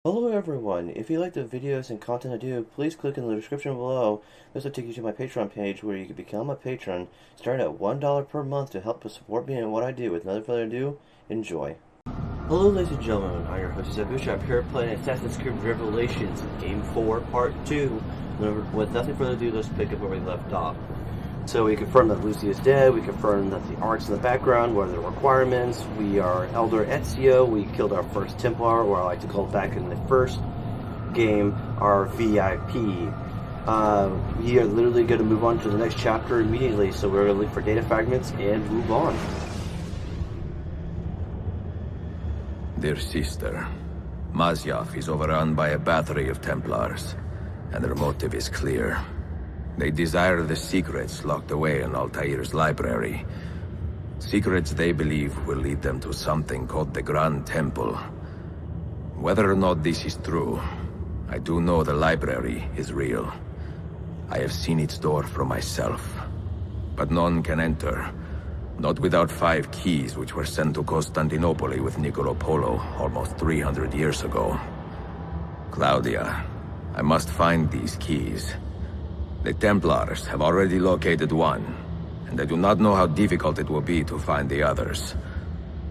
Hello everyone, if you like the videos and content I do, please click in the description below. This will take you to my Patreon page where you can become a patron, starting at $1 per month to help support me in what I do. With no further ado, enjoy. Hello ladies and gentlemen, I'm your host BootStrapp here playing Assassin's Creed Revelations, Game 4, Part 2. With nothing further ado, let's pick up where we left off. So we confirm that Lucy is dead, we confirm that the arcs in the background were the requirements, we are Elder Ezio, we killed our first Templar, or I like to call it back in the first game, our VIP. We are literally going to move on to the next chapter immediately, so we're going to look for data fragments and move on. Dear sister, Masyaf is overrun by a battery of Templars, and their motive is clear. They desire the secrets locked away in Altair's library. Secrets they believe will lead them to something called the Grand Temple. Whether or not this is true, I do know the library is real. I have seen its door for myself. But none can enter, not without 5 keys which were sent to Constantinople with Niccolo Polo almost 300 years ago. Claudia, I must find these keys. The Templars have already located one, and I do not know how difficult it will be to find the others.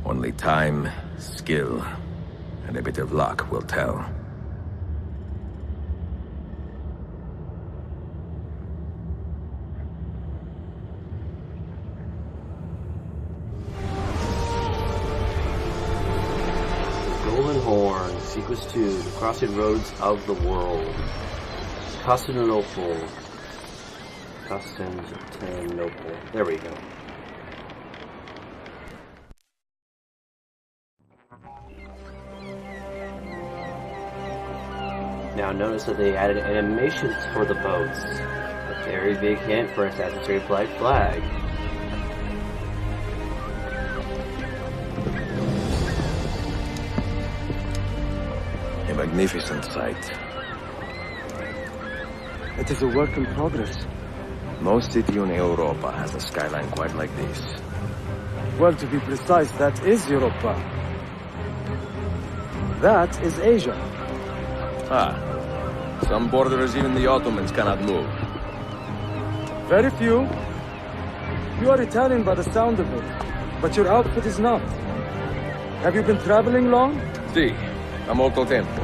Only time, skill, and a bit of luck will tell. The Golden Horn, Sequence 2, The Crossing Roads of the World. Constantinople. There we go. Now notice that they added animations for the boats. A very big hint for Assassin's Creed Black Flag. A magnificent sight. It is a work in progress. No city in Europa has a skyline quite like this. Well, to be precise, that is Europa. That is Asia. Ah, some borders even the Ottomans cannot move. Very few. You are Italian by the sound of it, but your outfit is not. Have you been traveling long? Sì, da molto tempo.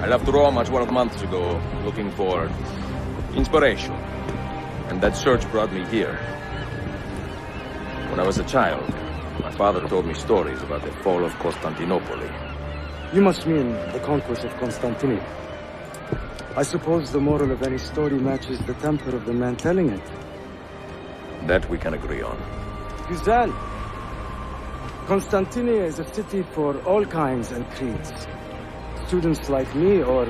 I left Rome 12 months ago, looking for inspiration. And that search brought me here. When I was a child, my father told me stories about the fall of Constantinople. You must mean the conquest of Constantinople. I suppose the moral of any story matches the temper of the man telling it. That we can agree on. Güzel. Constantinople is a city for all kinds and creeds. Students like me or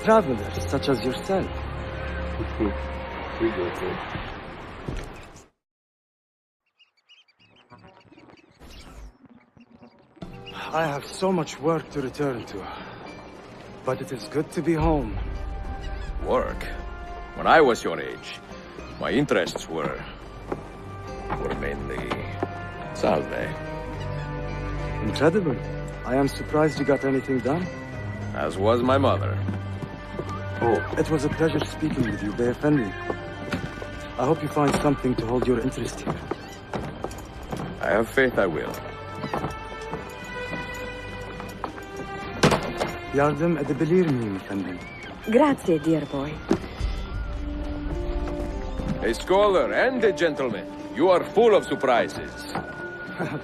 travelers such as yourself. We go through. I have so much work to return to, but it is good to be home. Work? When I was your age, my interests were mainly salve. Incredible. I am surprised you got anything done. As was my mother. Oh, it was a pleasure speaking with you, Bey Effendi. I hope you find something to hold your interest here. I have faith I will. Yardım edebilir miyim efendim? Grazie, dear boy. A scholar and a gentleman. You are full of surprises.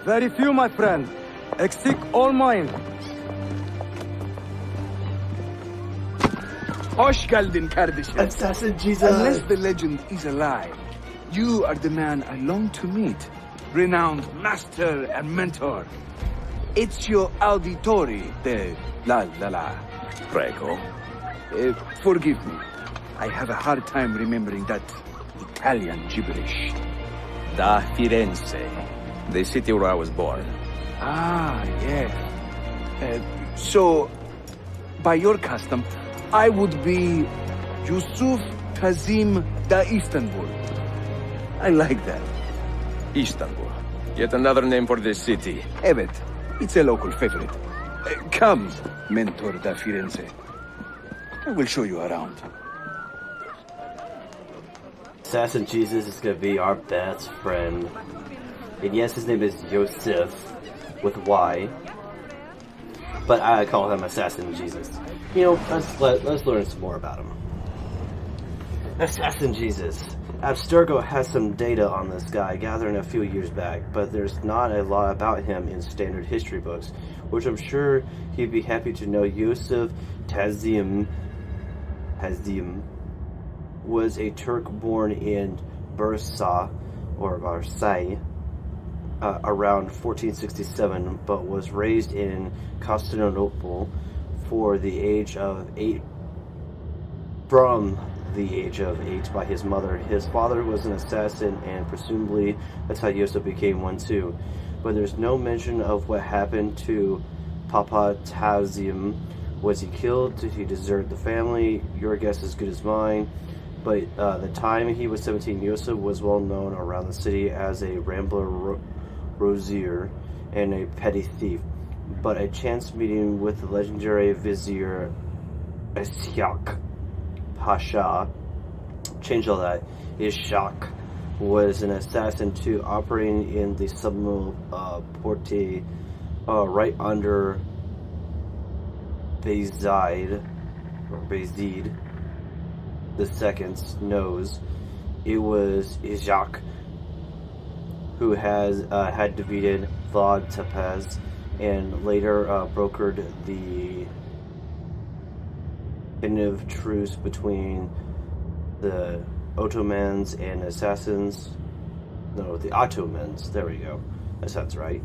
Very few, my friend. Eksik olmayın. Hoş geldin kardeşim. Assassin Jesus! Unless the legend is a lie, you are the man I long to meet. Renowned master and mentor. Ezio Auditore de la. Prego. Forgive me. I have a hard time remembering that Italian gibberish. Da Firenze. The city where I was born. Ah, yes. So, by your custom, I would be Yusuf Kazim da Istanbul. I like that. Istanbul. Yet another name for this city. Evet, it's a local favorite. Come, Mentor da Firenze. I will show you around. Assassin Jesus is gonna be our best friend. And yes, his name is Yosef with Y. But I call him Assassin Jesus. You know, let's learn some more about him. Assassin Jesus. Abstergo has some data on this guy gathering a few years back, but there's not a lot about him in standard history books, which I'm sure he'd be happy to know. Yosef Tazim was a Turk born in Bursa, or Versailles, around 1467, but was raised in Constantinople from the age of 8 by his mother. His father was an assassin, and presumably that's how Yosef became one too. But there's no mention of what happened to Papa Tazim. Was he killed? Did he desert the family? Your guess is as good as mine. But the time he was 17, Yosef was well known around the city as a rambler, rosier, and a petty thief. But a chance meeting with the legendary vizier Ishaq Pasha changed all that. Ishaq was an assassin too, operating in the Sublime Porte right under Bayezid the Second's nose. It was Ishaq who had defeated Vlad Tepes and later brokered the definitive truce between the Ottomans and assassins. No, the Ottomans. There we go. That sounds right.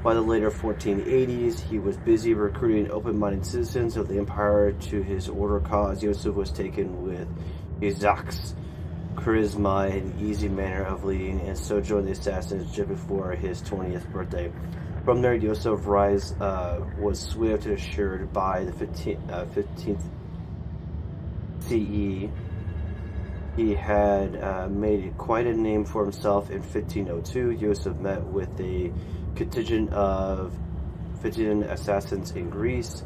By the later 1480s, he was busy recruiting open-minded citizens of the empire to his order cause. Yosef was taken with Ishaq's charisma and easy manner of leading, and so joined the assassins just before his 20th birthday. From there, Yosef's rise was swift and assured. By the 15th CE, he had made quite a name for himself. In 1502, Yosef met with a contingent of 15 assassins in Greece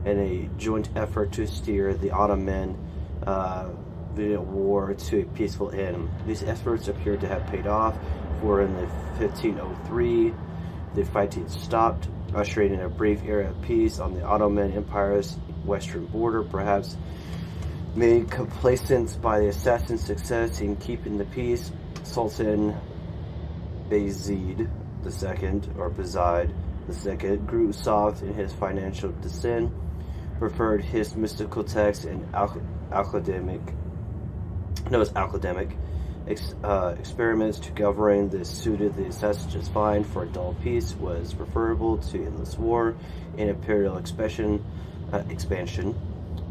in a joint effort to steer the Ottoman war to a peaceful end. These efforts appeared to have paid off, for in the 1503 the fighting stopped, ushering in a brief era of peace on the Ottoman Empire's western border, perhaps made complacent by the assassins' success in keeping the peace. Sultan Bayezid II grew soft in his financial descent, preferred his mystical texts and academic experiments to govern. This suited the assassins just fine, for a dull peace was preferable to endless war and imperial expansion.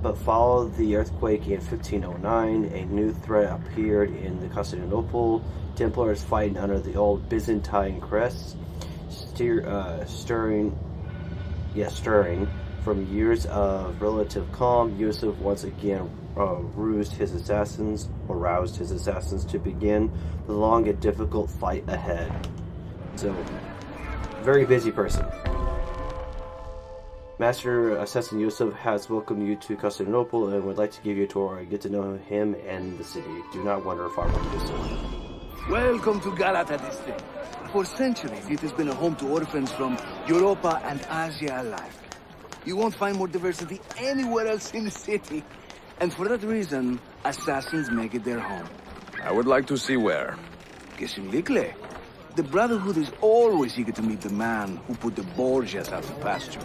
But followed the earthquake in 1509, a new threat appeared in the Constantinople. Templars fighting under the old Byzantine crest, stirring from years of relative calm. Yosef once again roused his assassins to begin the long and difficult fight ahead. So, very busy person. Master Assassin Yosef has welcomed you to Constantinople and would like to give you a tour and get to know him and the city. Do not wander far from Yosef. Welcome to Galata district. For centuries, it has been a home to orphans from Europa and Asia alike. You won't find more diversity anywhere else in the city. And for that reason, assassins make it their home. I would like to see where. Kesinlikle. The Brotherhood is always eager to meet the man who put the Borgias out of pasture.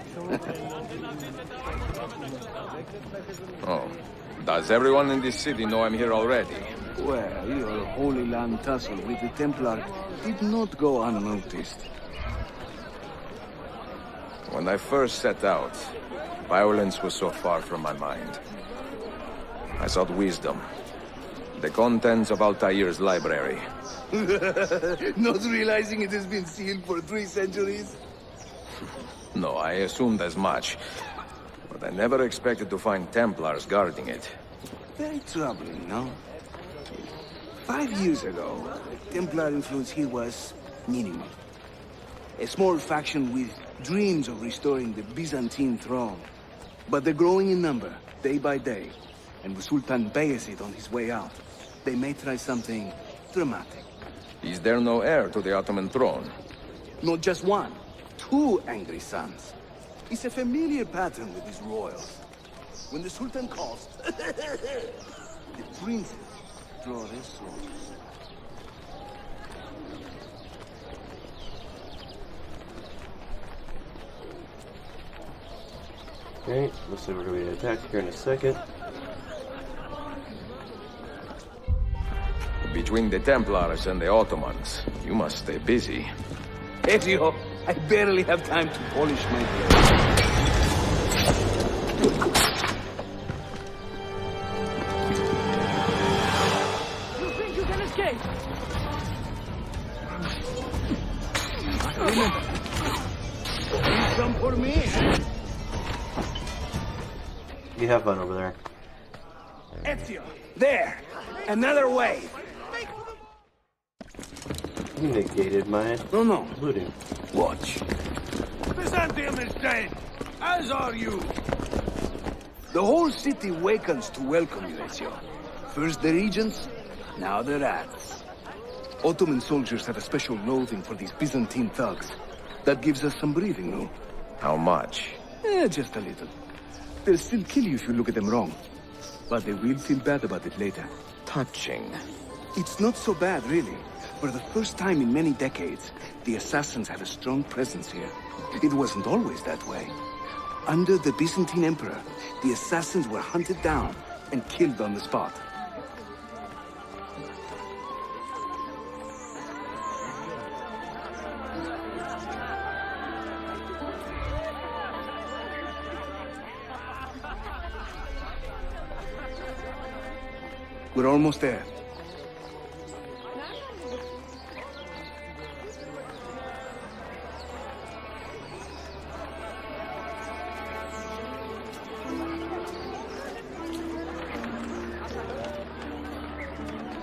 Oh. Does everyone in this city know I'm here already? Well, your Holy Land tussle with the Templar did not go unnoticed. When I first set out, violence was so far from my mind. I sought wisdom. The contents of Altair's library. Not realizing it has been sealed for 3 centuries? No, I assumed as much. But I never expected to find Templars guarding it. Very troubling, no? 5 years ago, Templar influence here was minimal. A small faction with dreams of restoring the Byzantine throne. But they're growing in number, day by day. And with Sultan Bayezid on his way out, they may try something dramatic. Is there no heir to the Ottoman throne? Not just one, two angry sons. It's a familiar pattern with these royals. When the Sultan calls, the princes draw their swords. Okay, looks like we're going to be attacked here in a second. Between the Templars and the Ottomans, you must stay busy. Ezio, I barely have time to polish my blade. You think you can escape? Remember, need some for me? You have fun over there. Ezio, there! Another wave! You negated my No. looting. Watch. Byzantium is dead, as are you. The whole city wakens to welcome you, Ezio. First the regents, now the rats. Ottoman soldiers have a special loathing for these Byzantine thugs. That gives us some breathing room. How much? Just a little. They'll still kill you if you look at them wrong. But they will feel bad about it later. Touching. It's not so bad, really. For the first time in many decades, the assassins have a strong presence here. It wasn't always that way. Under the Byzantine Emperor, the assassins were hunted down and killed on the spot. We're almost there.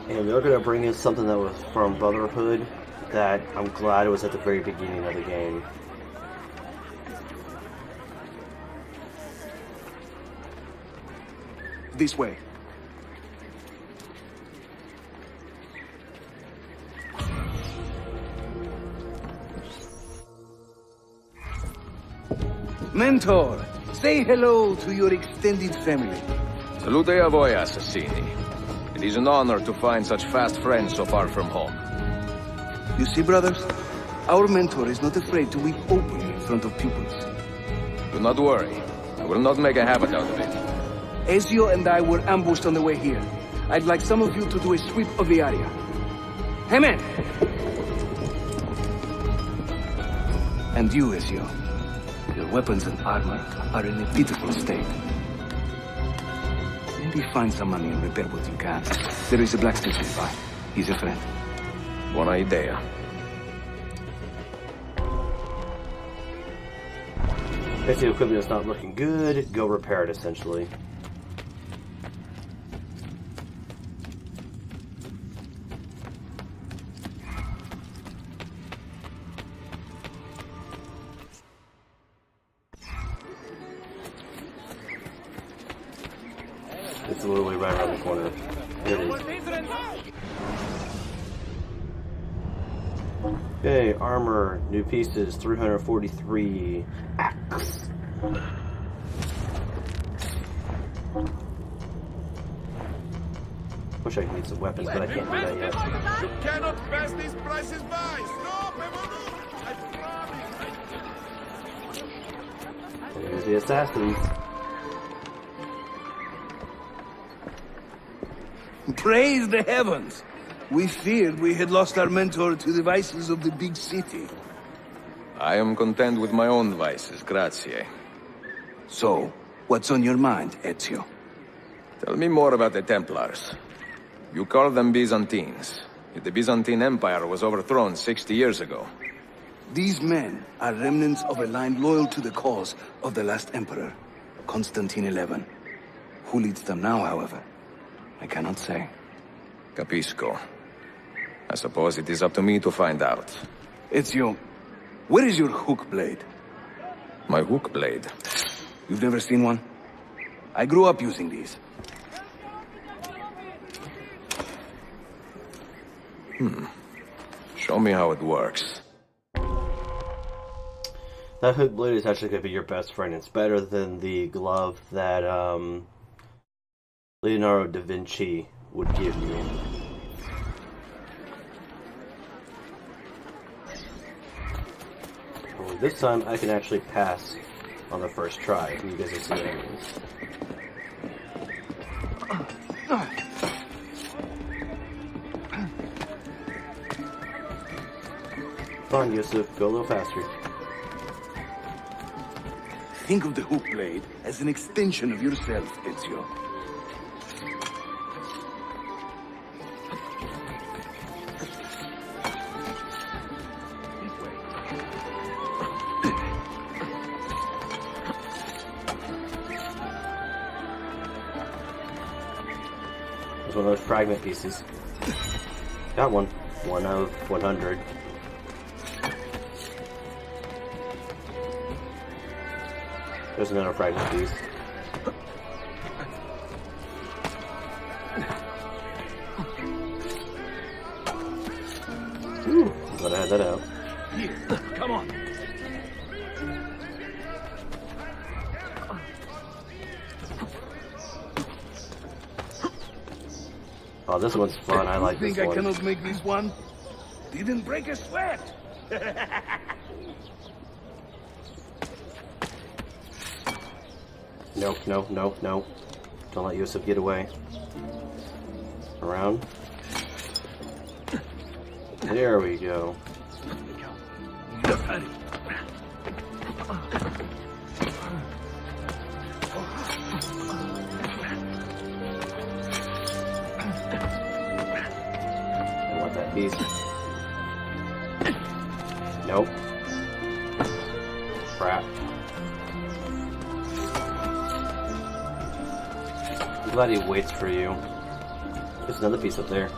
And they're going to bring in something that was from Brotherhood that I'm glad it was at the very beginning of the game. This way. Mentor, say hello to your extended family. Salute a voi, assassini. It is an honor to find such fast friends so far from home. You see, brothers? Our mentor is not afraid to weep openly in front of pupils. Do not worry. I will not make a habit out of it. Ezio and I were ambushed on the way here. I'd like some of you to do a sweep of the area. Hey, man! And you, Ezio. Your weapons and armor are in a pitiful state. Maybe find some money and repair what you can. There is a blacksmith nearby. He's a friend. Buona idea. If the equipment is not looking good, go repair it essentially. It's literally right around the corner. There it is. Okay, armor, new pieces, 343. Axe. Wish I could get some weapons, but I can't do that yet. You cannot pass these prices by. Stop, I promise. There's the assassins. Praise the heavens! We feared we had lost our mentor to the vices of the big city. I am content with my own vices, grazie. So, what's on your mind, Ezio? Tell me more about the Templars. You call them Byzantines. Yet the Byzantine Empire was overthrown 60 years ago. These men are remnants of a line loyal to the cause of the last emperor, Constantine XI. Who leads them now, however? I cannot say. Capisco. I suppose it is up to me to find out. Ezio, Where is your hook blade? My hook blade. You've never seen one? I grew up using these. Show me how it works. That hook blade is actually going to be your best friend. It's better than the glove that Leonardo da Vinci would give you. Well, this time I can actually pass on the first try. You guys will see what I mean. Come on, Yusuf, go a little faster. Think of the hook blade as an extension of yourself, Ezio. There's one of those fragment pieces. Got one. 1 out of 100. There's another fragment piece. Ooh, glad I had that out. Here, come on. Oh, this one's fun. I like this Think I one. cannot make this one? Didn't break a sweat. Nope, nope, nope, nope. Don't let Yusuf get away. Around. There we go. I want that piece. Nope. Crap. I'm glad he waits for you. There's another piece up there.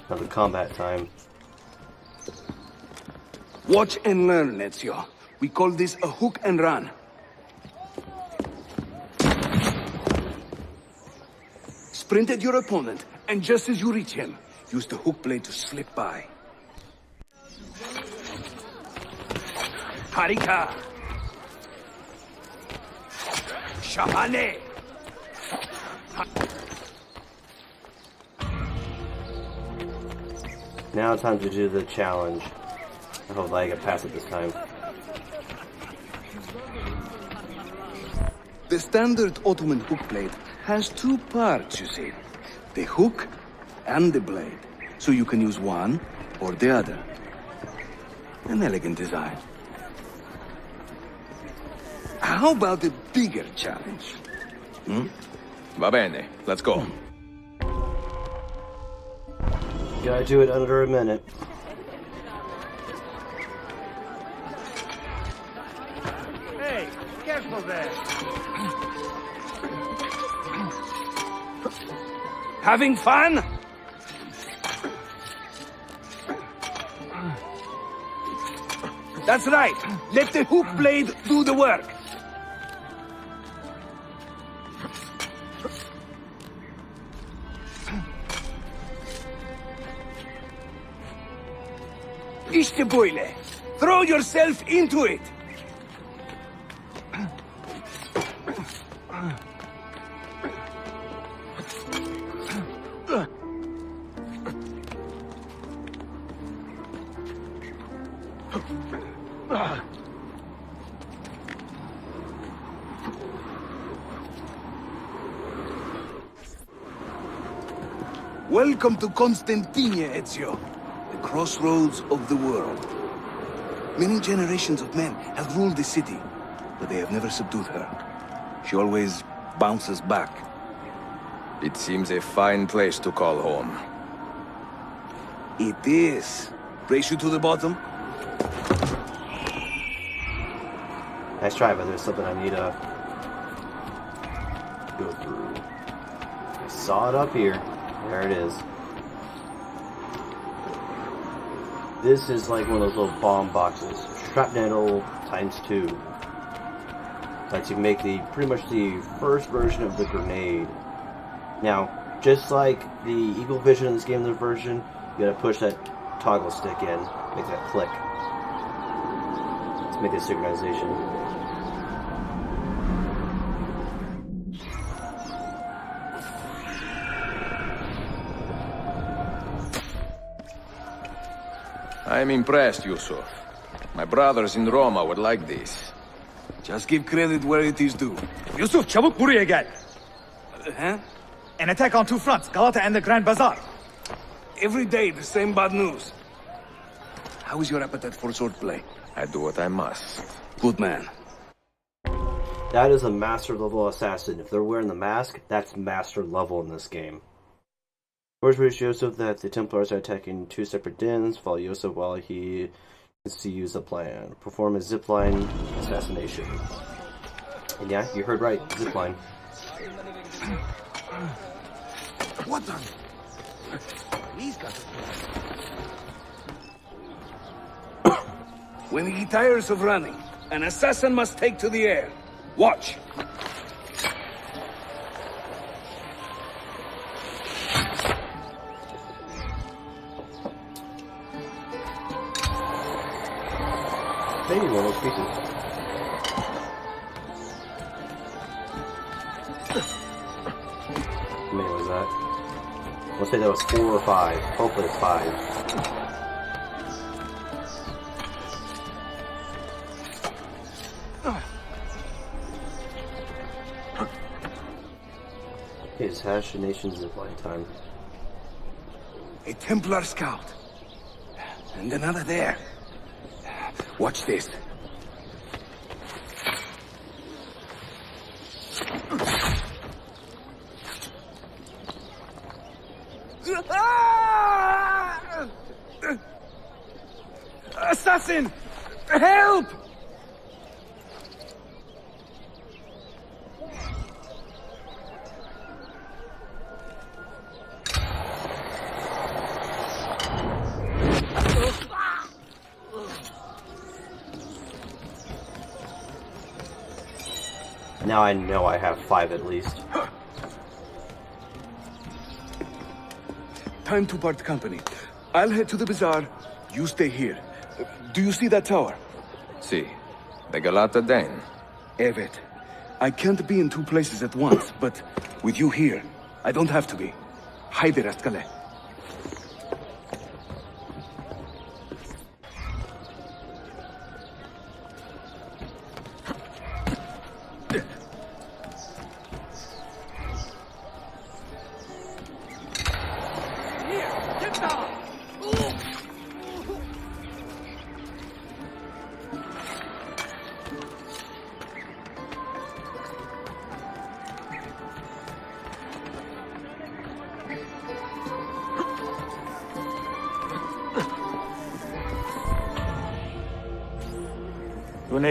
Now the combat time. Watch and learn, Ezio. We call this a hook and run. Sprint at your opponent, and just as you reach him, use the hook blade to slip by. Harika! Shahane! Now time to do the challenge. I hope I can pass it this time. The standard Ottoman hook blade has two parts, you see. The hook and the blade. So you can use one or the other. An elegant design. How about a bigger challenge? Va bene, let's go. Gotta do it under a minute. Hey, careful there. Having fun? That's right. Let the hook blade do the work. İşte böyle. Throw yourself into it. Welcome to Constantine, Ezio, the crossroads of the world. Many generations of men have ruled the city, but they have never subdued her. She always bounces back. It seems a fine place to call home. It is. Race you to the bottom? Nice try, but there's something I need to go through. I saw it up here. There it is. This is like one of those little bomb boxes. Shrapnel ×2. Lets you make pretty much the first version of the grenade. Now, just like the Eagle Vision in this game, the version, you gotta push that toggle stick in, make that click. Let's make this synchronization. I'm impressed, Yusuf. My brothers in Roma would like this. Just give credit where it is due. Yusuf, çabuk buraya gel. Huh? An attack on two fronts, Galata and the Grand Bazaar. Every day, the same bad news. How is your appetite for swordplay? I do what I must. Good man. That is a master level assassin. If they're wearing the mask, that's master level in this game. Wars reach Yusuf that the Templars are attacking two separate dens. Follow Yusuf while he use the plan. Perform a zipline assassination. And yeah, you heard right, zipline. What the? When he tires of running, an assassin must take to the air. Watch. Maybe one of those pieces. How many was that? Let's say that was 4 or 5. Hopefully it's 5. Okay, it's assassination zipline time. A Templar scout. And another there. Watch this. Assassin! Help! Now I know I have 5 at least. Time to part company. I'll head to the bazaar. You stay here. Do you see that tower? See, the Galata Den. Evet. I can't be in two places at once, but with you here, I don't have to be. Haydi rastgele.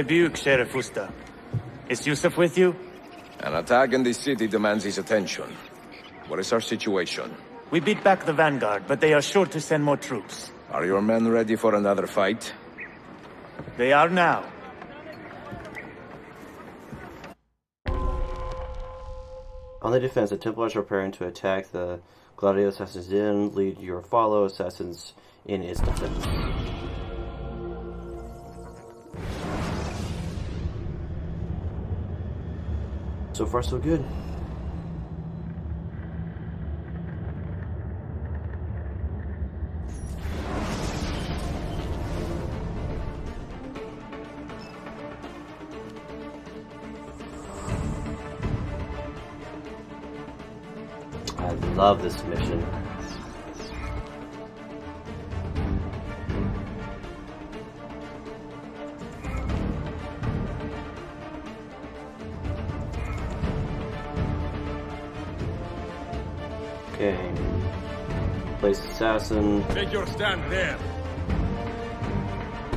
Büyük Sheriff Usta. Is Yusuf with you? An attack in the city demands his attention. What is our situation? We beat back the vanguard, but they are sure to send more troops. Are your men ready for another fight? They are now. On the defense, the Templars are preparing to attack the Gladio Assassin's Den. Lead your follow assassins in its defense. So far, so good. I love this mission. Place assassin. Make your stand there.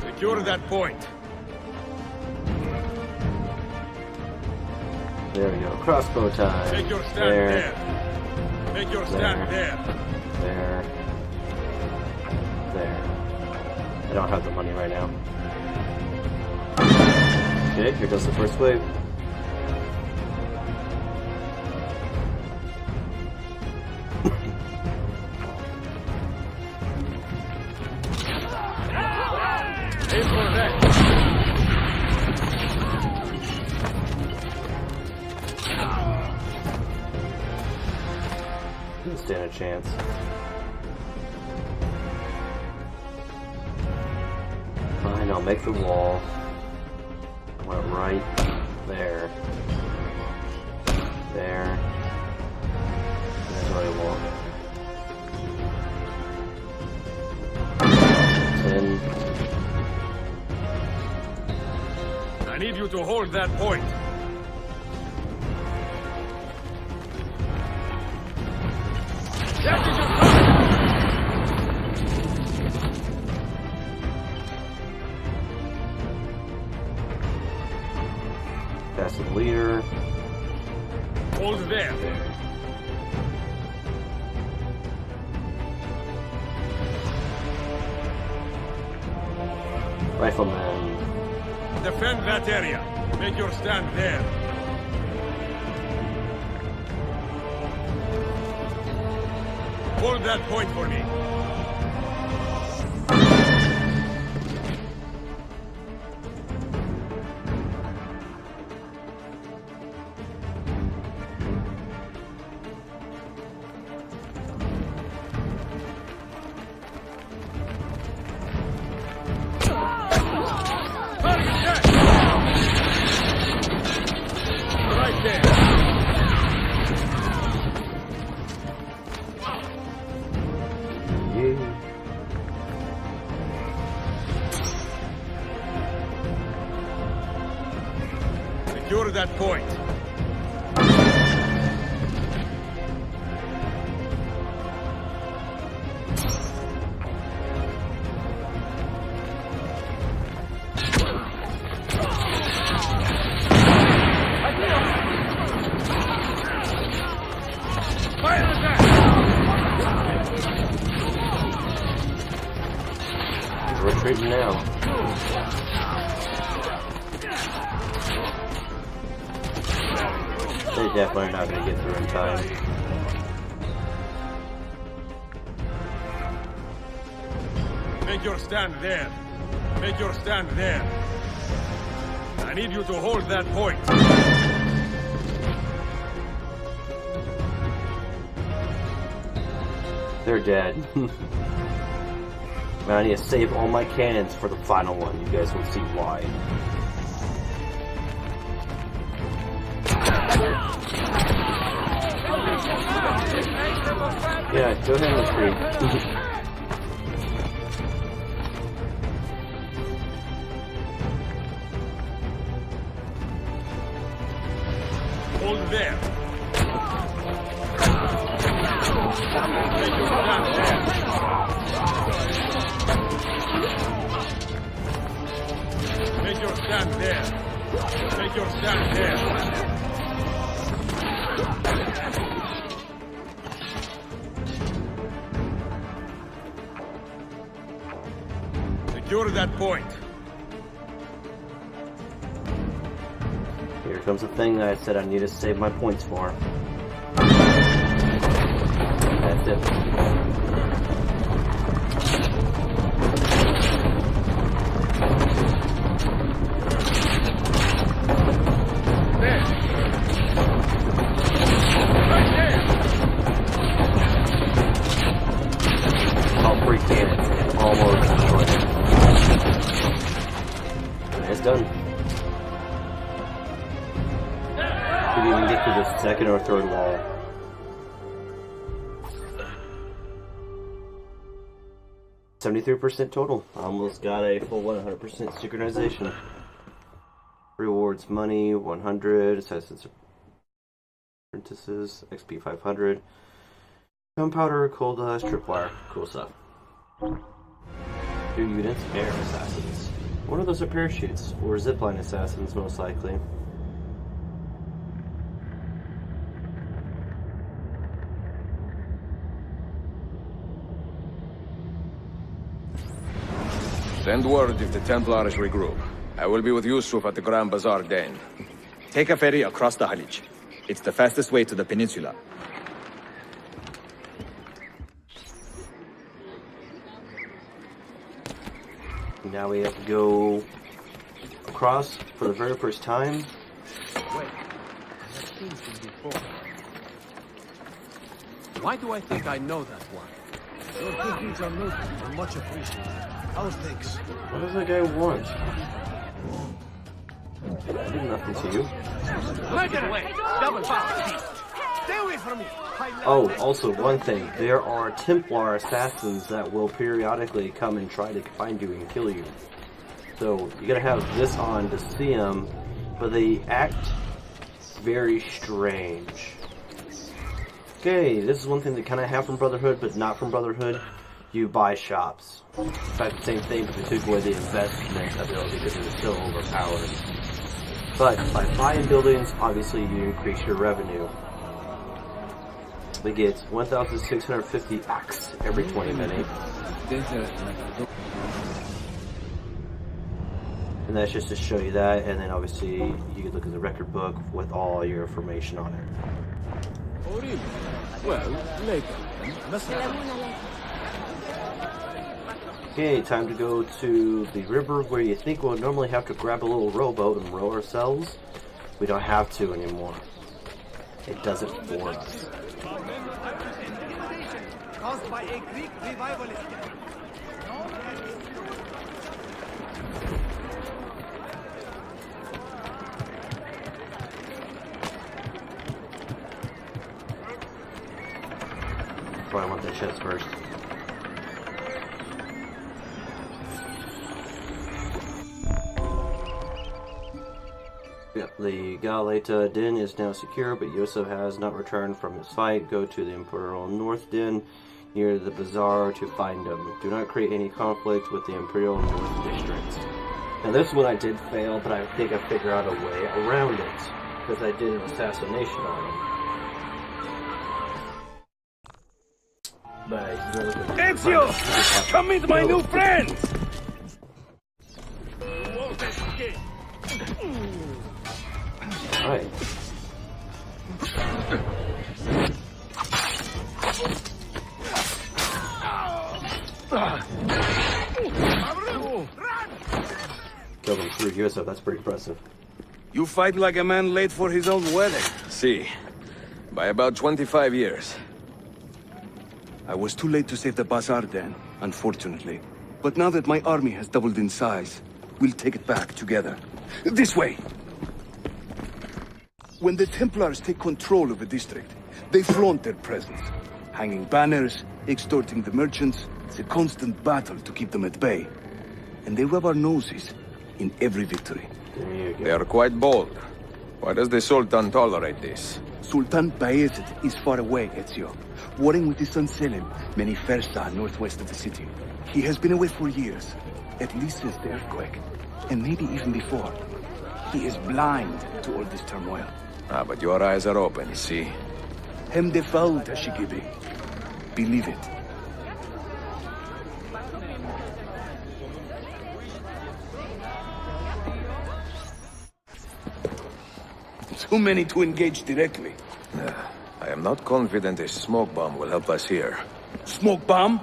Secure that point. There we go. Crossbow time. Make your stand there. Make your stand there. There. I don't have the money right now. Okay, here goes the first wave. Aim for that. Didn't stand a chance. Fine, I'll make the wall. I went right there. There. There's already a wall. 10. I need you to hold that point. Pass the leader. Hold there. Rifleman. Defend that area. Make your stand there. Hold that point for me. Right there. Secure that point. Fire attack! He's retreating now. They definitely are not going to get through in time. Make your stand there. Make your stand there. I need you to hold that point. They're dead. Man, I need to save all my cannons for the final one. You guys will see why. Yeah, go ahead and retreat. Hold there. Make your stand there. Make your stand there. Make your stand there. Secure that point. Here comes the thing that I said I need to save my points for. That's it. There. Right there. All three cannons almost destroyed it. And it's done. Didn't even get to the second or third wall. $73% total. Almost got a full 100% synchronization. Rewards money 100. Assassin's apprentices XP 500. Gunpowder, coal dust, tripwire. Cool stuff. 2 units, air assassins. One of those are parachutes, or zipline assassins, most likely. Send word if the Templars regroup. I will be with Yusuf at the Grand Bazaar Den. Take a ferry across the Halij. It's the fastest way to the peninsula. Now we have to go across for the very first time. Wait, I have seen him before. Why do I think I know that one? Your good deeds are noted and much appreciated. How's things? What does that guy want? I did nothing to you. Make it away! Double fast! Stay away from me! Oh, also one thing. There are Templar assassins that will periodically come and try to find you and kill you. So you gotta have this on to see them, but they act very strange. Okay, this is one thing they kind of have from Brotherhood, but not from Brotherhood. You buy shops. In fact, the same thing, but they took away the investment ability because it was still overpowered. But by buying buildings, obviously you increase your revenue. They get 1,650 AX every 20 minutes. And that's just to show you that, and then obviously you can look at the record book with all your information on it. Oh, really? Well, later. Okay, time to go to the river where you think we'll normally have to grab a little rowboat and row ourselves. We don't have to anymore. It does it for us. Caused by a Greek revivalist. Probably want that chest first. Yep, the Galata Den is now secure, but Yusuf has not returned from his fight. Go to the Imperial North Den near the bazaar to find him. Do not create any conflict with the Imperial North District. Now this one I did fail, but I think I figured out a way around it, because I did an assassination on him. But Ezio! Come meet my new friend! Alright. Killed him through Yusuf, that's pretty impressive. You fight like a man late for his own wedding. See, by about 25 years. I was too late to save the bazaar then, unfortunately. But now that my army has doubled in size, we'll take it back together. This way! When the Templars take control of a district, they flaunt their presence. Hanging banners, extorting the merchants. It's a constant battle to keep them at bay. And they rub our noses in every victory. They are quite bold. Why does the Sultan tolerate this? Sultan Bayezid is far away, Ezio. Warring with his son Selim, many Fersa northwest of the city. He has been away for years, at least since the earthquake. And maybe even before. He is blind to all this turmoil. Ah, but your eyes are open, see? Hem defal, Tashigibi. Believe it. Too many to engage directly. I am not confident a smoke bomb will help us here. Smoke bomb?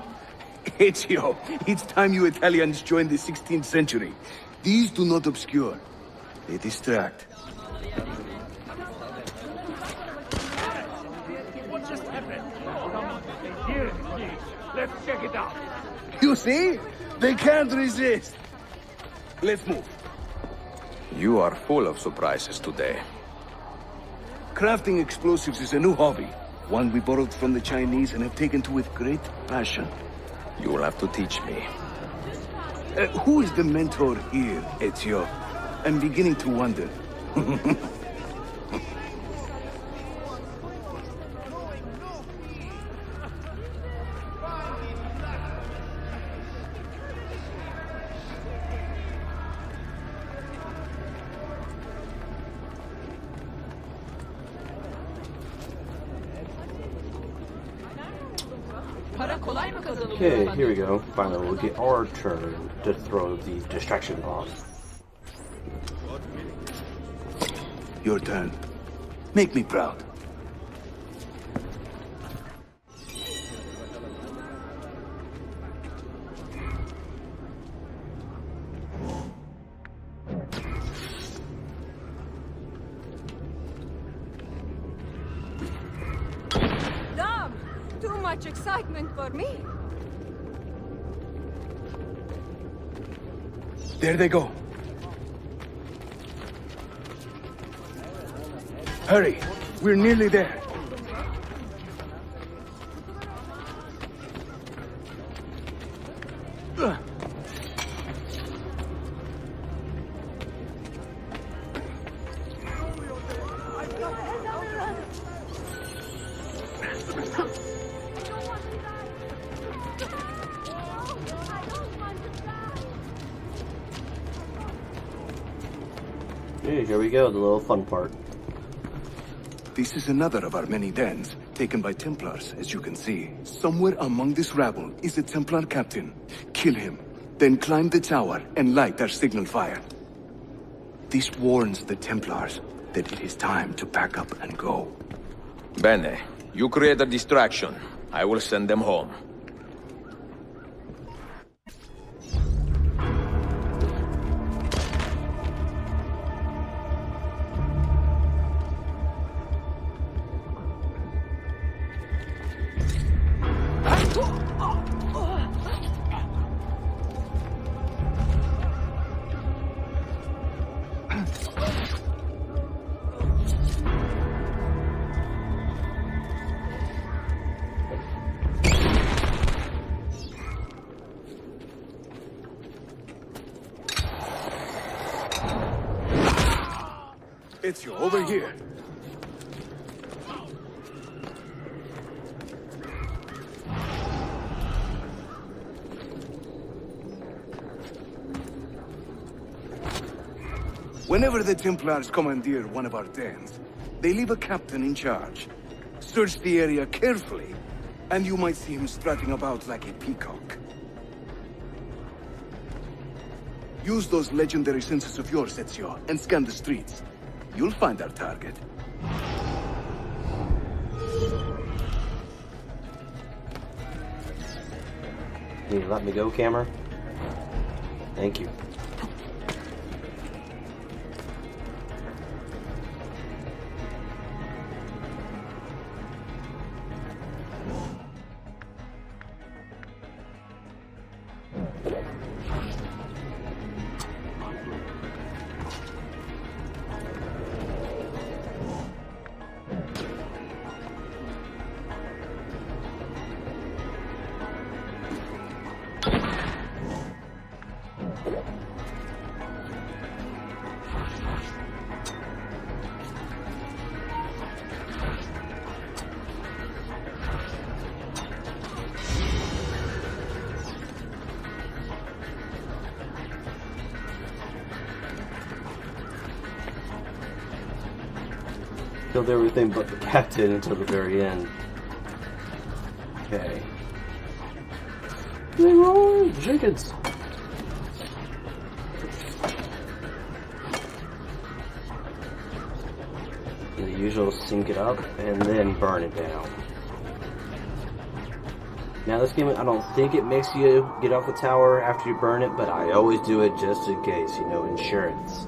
Ezio, it's time you Italians joined the 16th century. These do not obscure. They distract. What just happened? Here, let's check it out. You see? They can't resist. Let's move. You are full of surprises today. Crafting explosives is a new hobby. One we borrowed from the Chinese and have taken to with great passion. You will have to teach me. Who is the mentor here, Ezio? I'm beginning to wonder. Okay, here we go. Finally, we'll get our turn to throw the distraction bomb. Your turn. Make me proud. Damn! Too much excitement for me. There they go. Hurry, we're nearly there. Hey, here we go, the little fun part. This is another of our many dens, taken by Templars, as you can see. Somewhere among this rabble is a Templar captain. Kill him, then climb the tower and light our signal fire. This warns the Templars that it is time to pack up and go. Bene, you create a distraction. I will send them home. It's you, over here. Whenever the Templars commandeer one of our dens, they leave a captain in charge. Search the area carefully, and you might see him strutting about like a peacock. Use those legendary senses of yours, Ezio, and scan the streets. You'll find our target. Can you let me go, camera? Thank you. Killed everything but the captain until the very end. Okay. Leroy Jenkins. The usual sync it up and then burn it down. Now this game, I don't think it makes you get off the tower after you burn it, but I always do it just in case, you know, insurance.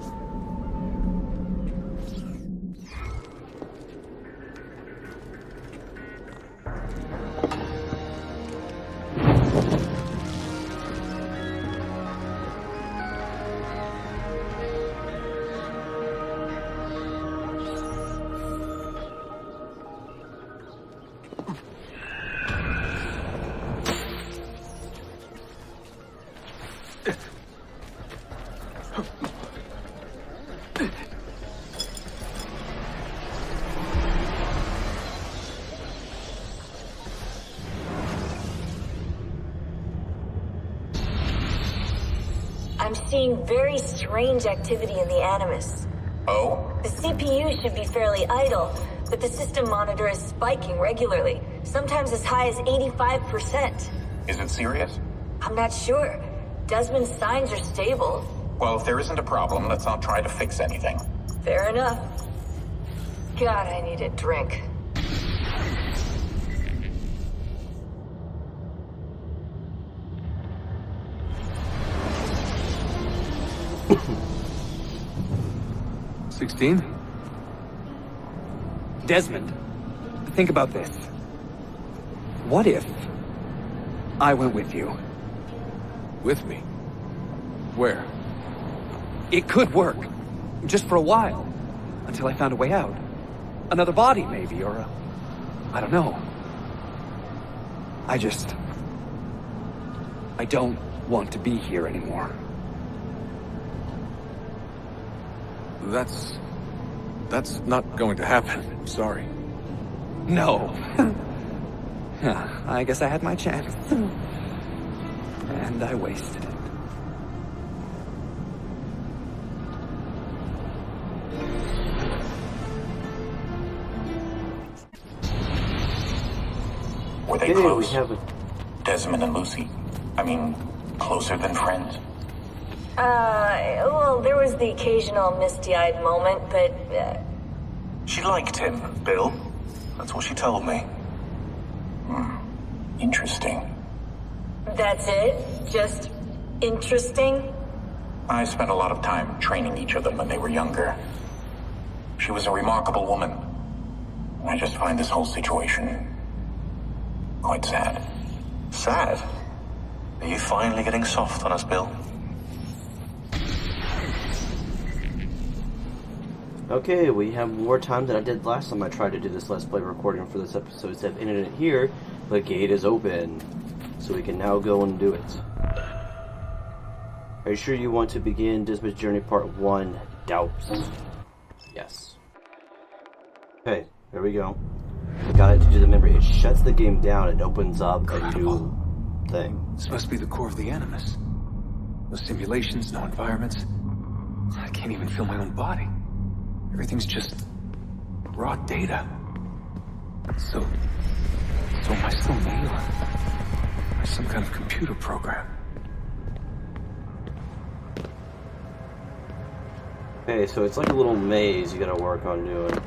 I'm seeing very strange activity in the Animus. Oh? The CPU should be fairly idle, but the system monitor is spiking regularly. sometimes as high as 85%. Is it serious? I'm not sure. Desmond's signs are stable. Well, if there isn't a problem, let's not try to fix anything. Fair enough. God, I need a drink. Desmond, think about this. What if I went with you? With me? Where? It could work. Just for a while. Until I found a way out. Another body, maybe, or I don't know. I don't want to be here anymore. That's not going to happen. I'm sorry. No. I guess I had my chance. And I wasted it. Were they Okay, close? we have a... Desmond and Lucy? I mean, closer than friends? Well, there was the occasional misty-eyed moment, but, She liked him, Bill. That's what she told me. Interesting. that's it? Just interesting? I spent a lot of time training each of them when they were younger. She was a remarkable woman. I just find this whole situation quite sad. Sad? Are you finally getting soft on us, Bill? Okay, we have more time than I did last time I tried to do this Let's Play recording for this episode. Instead of ending it here, the gate is open. So we can now go and do it. Are you sure you want to begin Desmond's Journey Part 1? Doubts. Yes. Okay, there we go. I got it to do the memory. It shuts the game down. It opens up a new thing. This must be the core of the Animus. No simulations, no environments. I can't even feel my own body. Everything's just raw data. So am I still me, or some kind of computer program? Okay, so it's like a little maze you gotta work on doing.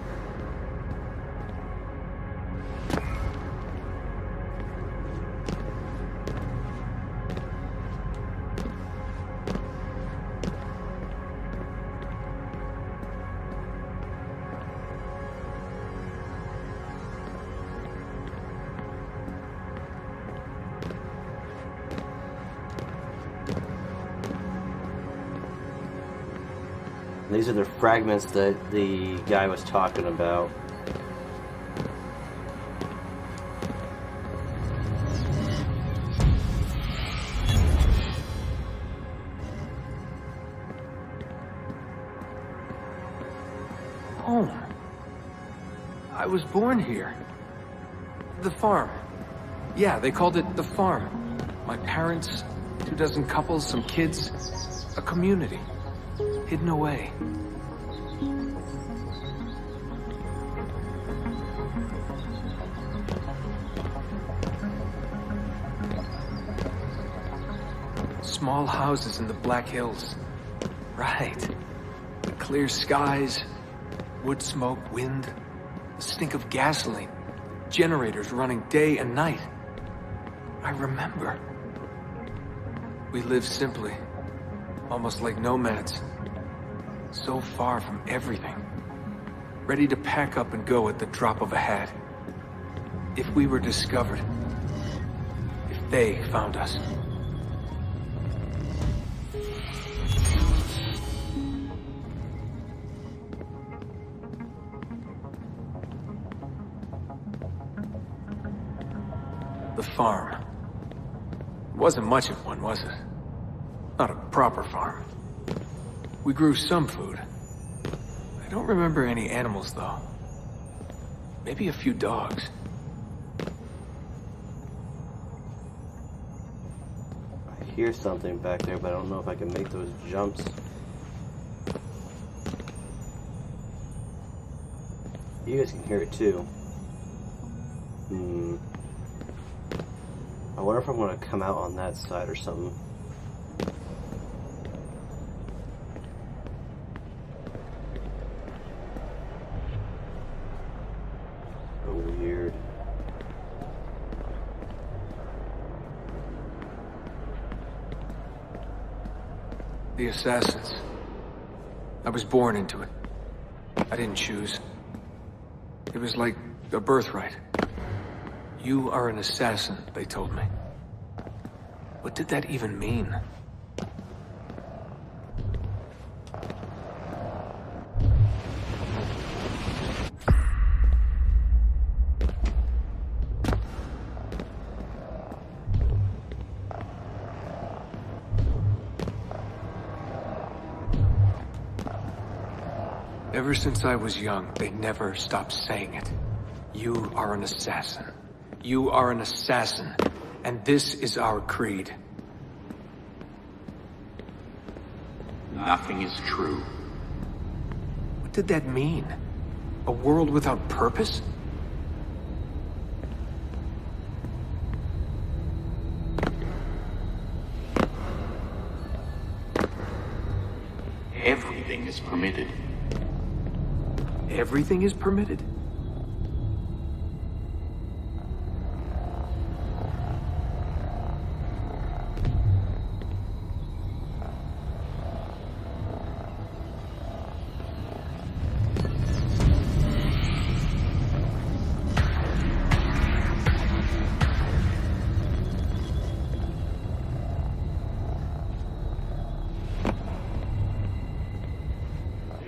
These are the fragments that the guy was talking about. Home. I was born here. The farm. Yeah, they called it the farm. My parents, 24 couples, some kids, a community. Hidden away. Small houses in the Black Hills. Right. The clear skies, wood smoke, wind, the stink of gasoline, generators running day and night. I remember. We lived simply, almost like nomads. So far from everything. Ready to pack up and go at the drop of a hat. If we were discovered. If they found us. The farm. It wasn't much of one, was it? Not a proper farm. We grew some food. I don't remember any animals, though. Maybe a few dogs. I hear something back there, but I don't know if I can make those jumps. You guys can hear it too. I wonder if I'm going to come out on that side or something. So weird. The assassins. I was born into it. I didn't choose. It was like a birthright. You are an assassin, they told me. What did that even mean? Ever since I was young, they never stopped saying it. You are an assassin. You are an assassin. And this is our creed. Nothing is true. What did that mean? A world without purpose? Everything is permitted. Everything is permitted?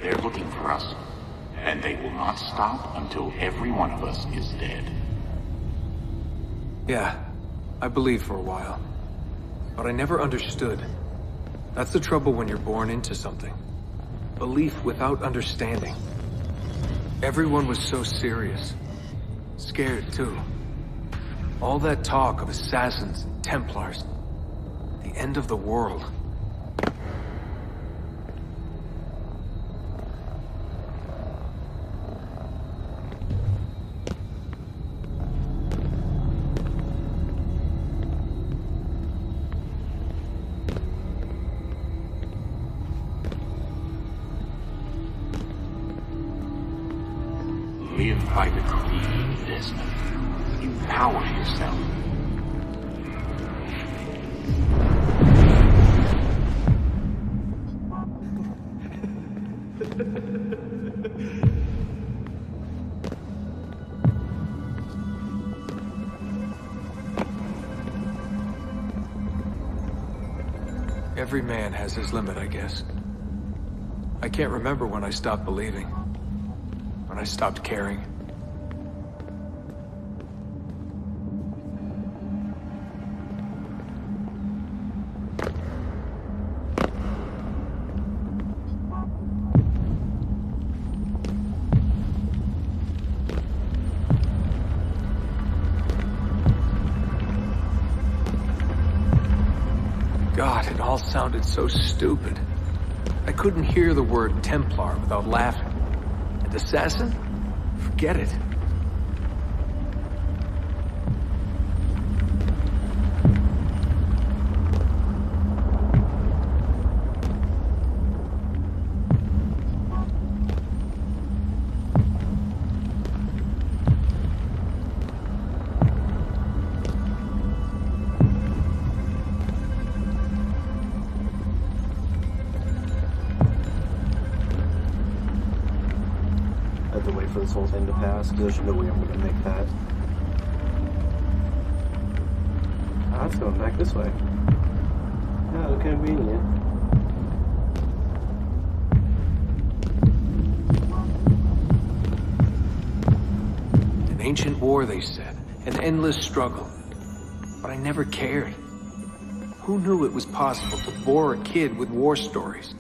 They're looking for us, and they will not stop until every one of us is dead. Yeah, I believed for a while. But I never understood. That's the trouble when you're born into something. Belief without understanding. Everyone was so serious. Scared, too. All that talk of assassins and Templars. The end of the world. Live by the creed, Desmond. Empower yourself. Every man has his limit, I guess. I can't remember when I stopped believing. When I stopped caring. God, it all sounded so stupid. I couldn't hear the word Templar without laughing. And assassin? Forget it. I have to wait for this whole thing to pass, because there's no way I'm going to make that. Ah, it's going back this way. How convenient. An ancient war, they said. An endless struggle. But I never cared. Who knew it was possible to bore a kid with war stories?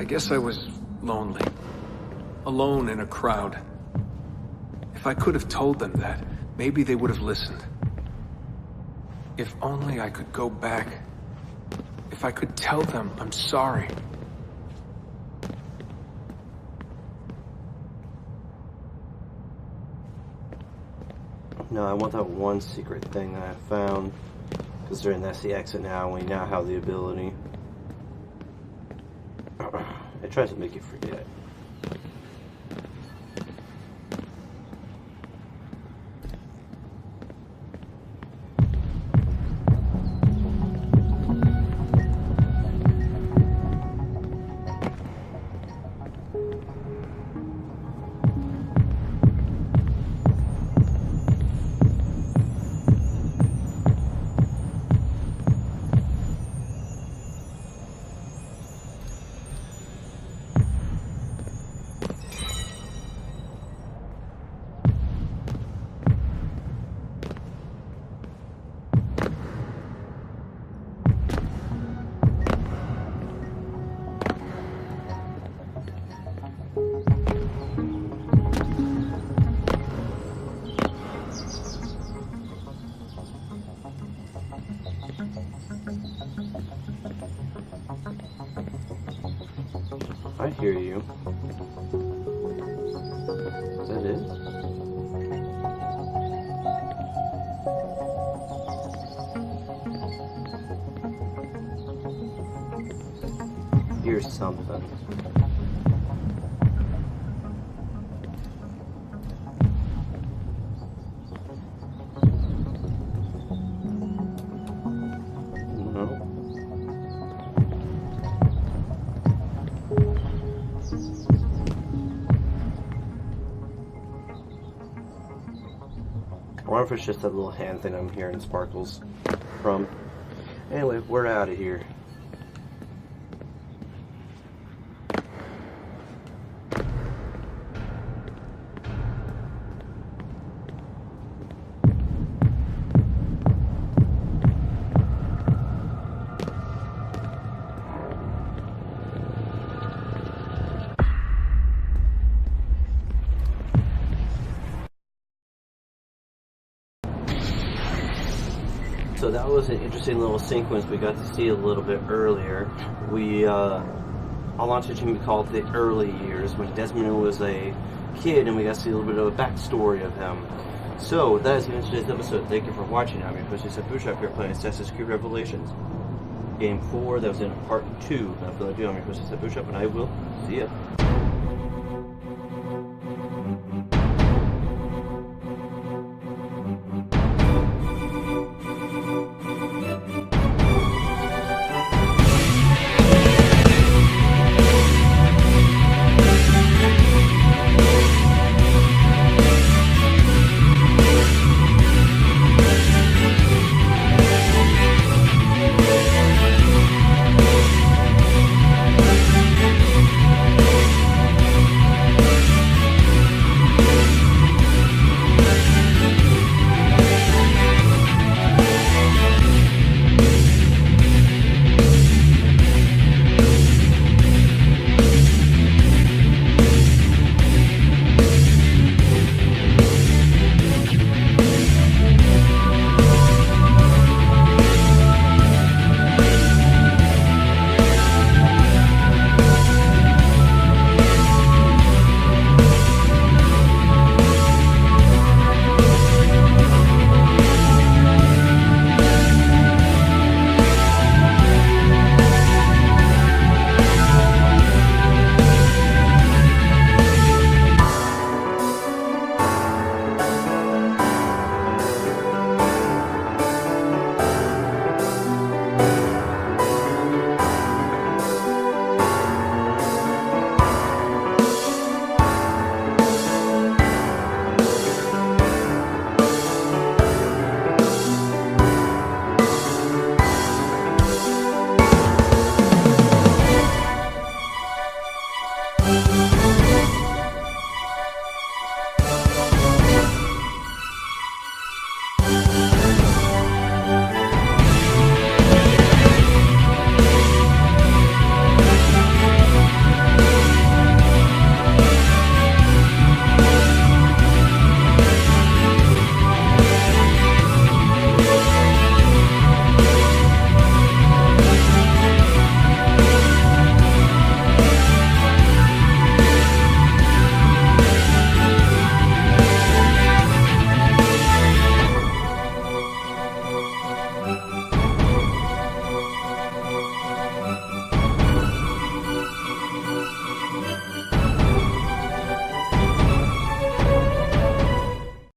I guess I was lonely. Alone in a crowd. If I could have told them that, maybe they would have listened. If only I could go back. If I could tell them I'm sorry. No, I want that one secret thing that I found. Considering that's the exit now, we now have the ability. It tries to make you forget. I hear you. Is that it? Here's something. I wonder if it's just that little hand thing I'm hearing sparkles from. Anyway, we're out of here. So that was an interesting little sequence we got to see a little bit earlier. I'll launch it to be called the early years, when Desmond was a kid, and we got to see a little bit of a backstory of him. So that is the end of today's episode. Thank you for watching. I'm your host, BootStrapp, here playing Assassin's Creed Revelations. Game 4, that was in part 2. Without further ado, I'm your host, BootStrapp, and I will see ya.